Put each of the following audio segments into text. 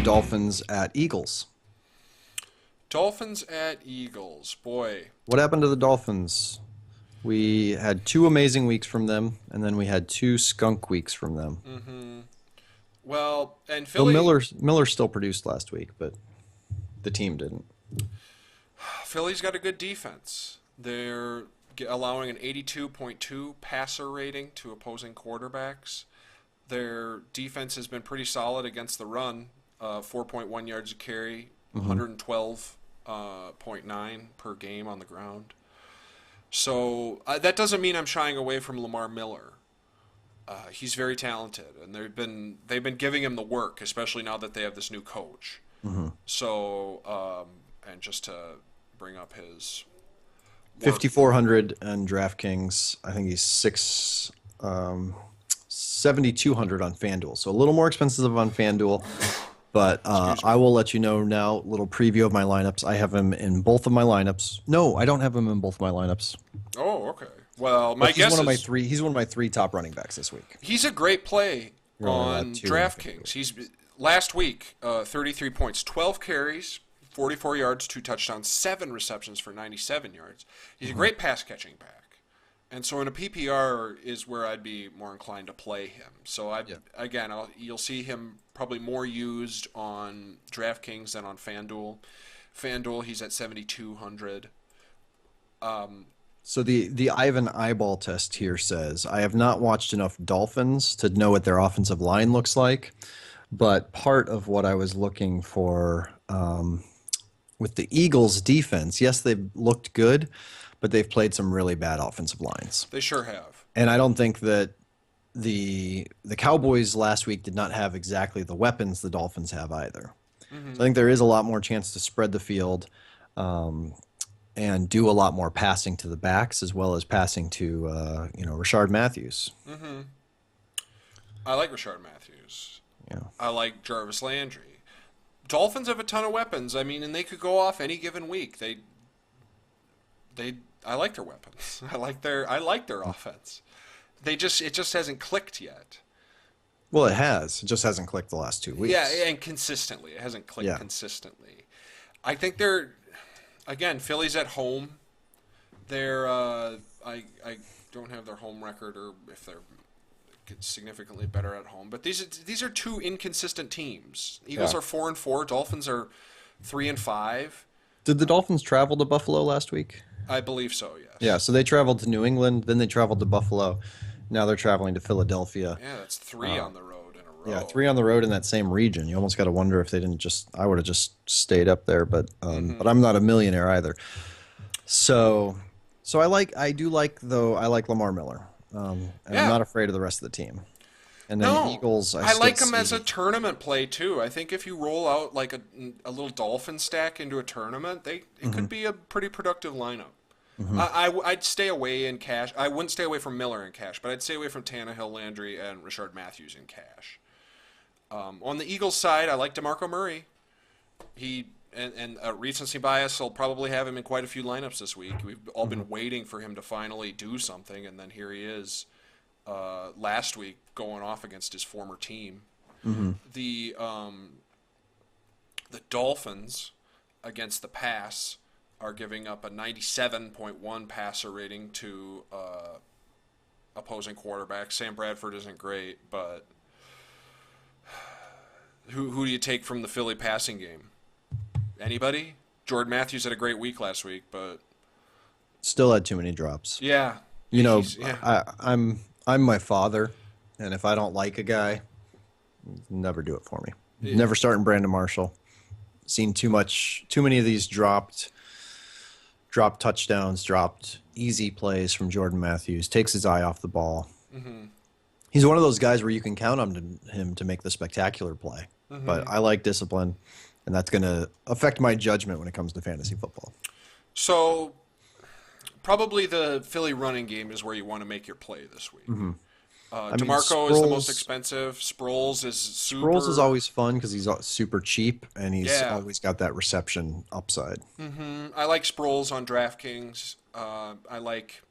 Dolphins at Eagles. Dolphins at Eagles. Boy. What happened to the Dolphins? We had two amazing weeks from them, and then we had two skunk weeks from them. hmm Well, and Though Philly Miller still produced last week, but the team didn't. Philly's got a good defense. They're allowing an 82.2 passer rating to opposing quarterbacks. Their defense has been pretty solid against the run, 4.1 yards a carry, Hmm. 112.9 per game on the ground. So that doesn't mean I'm shying away from Lamar Miller. He's very talented, and they've been giving him the work, especially now that they have this new coach. Hmm. So and just to bring up his work. 5,400 and DraftKings. I think he's 7,200 on FanDuel. So a little more expensive on FanDuel. But Excuse I me. will let you know now, little preview of my lineups. I have him in both of my lineups. No, I don't have him in both of my lineups. Oh, okay. Well, But my guess is he's one of my three top running backs this week. he's a great play You're only allowed on two in DraftKings. He's last week, 33 points, 12 carries, 44 yards, two touchdowns, seven receptions for 97 yards. He's a FanDuel. great pass catching back. And so in a PPR is where I'd be more inclined to play him. So Yeah. you'll see him probably more used on DraftKings than on FanDuel. FanDuel, he's at 7,200. So the Ivan eyeball test here says I have not watched enough Dolphins to know what their offensive line looks like, but part of what I was looking for with the Eagles defense, yes, they've looked good, but they've played some really bad offensive lines. They sure have. And I don't think that the Cowboys last week did not have exactly the weapons the Dolphins have either. So I think there is a lot more chance to spread the field and do a lot more passing to the backs as well as passing to Rashard Matthews. I like Rashard Matthews. Yeah. I like Jarvis Landry. Dolphins have a ton of weapons. I mean, and they could go off any given week. I like their weapons. I like their offense. It just hasn't clicked yet. Well, it has. It just hasn't clicked the last 2 weeks. Yeah, and consistently. It hasn't clicked Yeah. consistently. I think again, Philly's at home. I don't have their home record or if they're significantly better at home, but these are two inconsistent teams. Eagles Yeah. are 4-4, Dolphins are 3-5. Did the Dolphins travel to Buffalo last week? I believe so, Yeah, yes. so they traveled to New England, then they traveled to Buffalo. Now they're traveling to Philadelphia. Yeah, that's three on the road in a Yeah, row. three on the road in that same region. You almost got to wonder if they didn't just. I would have just stayed up there, but I'm not a millionaire either. So, I do like though. I like Lamar Miller, and I'm Yeah. not afraid of the rest of the team. And then No, Eagles, I I still like him as a see. tournament play too. I think if you roll out like a little Dolphin stack into a tournament, it Hmm. could be a pretty productive lineup. Hmm. I'd stay away in cash. I wouldn't stay away from Miller in cash, but I'd stay away from Tannehill, Landry, and Richard Matthews in cash. On the Eagles side, I like DeMarco Murray. He and recency bias will probably have him in quite a few lineups this week. We've all been waiting for him to finally do something, and then here he is last week going off against his former team. Hmm. The Dolphins against the pass are giving up a 97.1 passer rating to opposing quarterbacks. Sam Bradford isn't great, but who do you take from the Philly passing game? Anybody? Jordan Matthews had a great week last week, but Still had too many drops. yeah, You know, yeah. I'm my father, and if I don't like a guy, never do it for me. Yeah. Never starting Brandon Marshall. Seen too many of these dropped touchdowns, dropped easy plays from Jordan Matthews. Takes his eye off the ball. He's one of those guys where you can count on him to make the spectacular play. But I like discipline, and that's going to affect my judgment when it comes to fantasy football. So probably the Philly running game is where you want to make your play this week. I mean, DeMarco is the most Sproles. expensive. Sproles is Sproles is super. always fun because he's super cheap and he's Yeah. always got that reception upside. I like Sproles on DraftKings. I like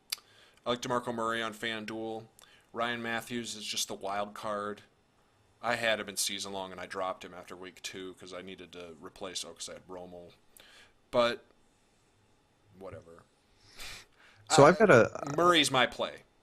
DeMarco Murray on FanDuel. Ryan Matthews is just the wild card. I had him in season long, and I dropped him after week 2 because I needed to replace him because I had Romo. But whatever. So I've got a Murray's my play.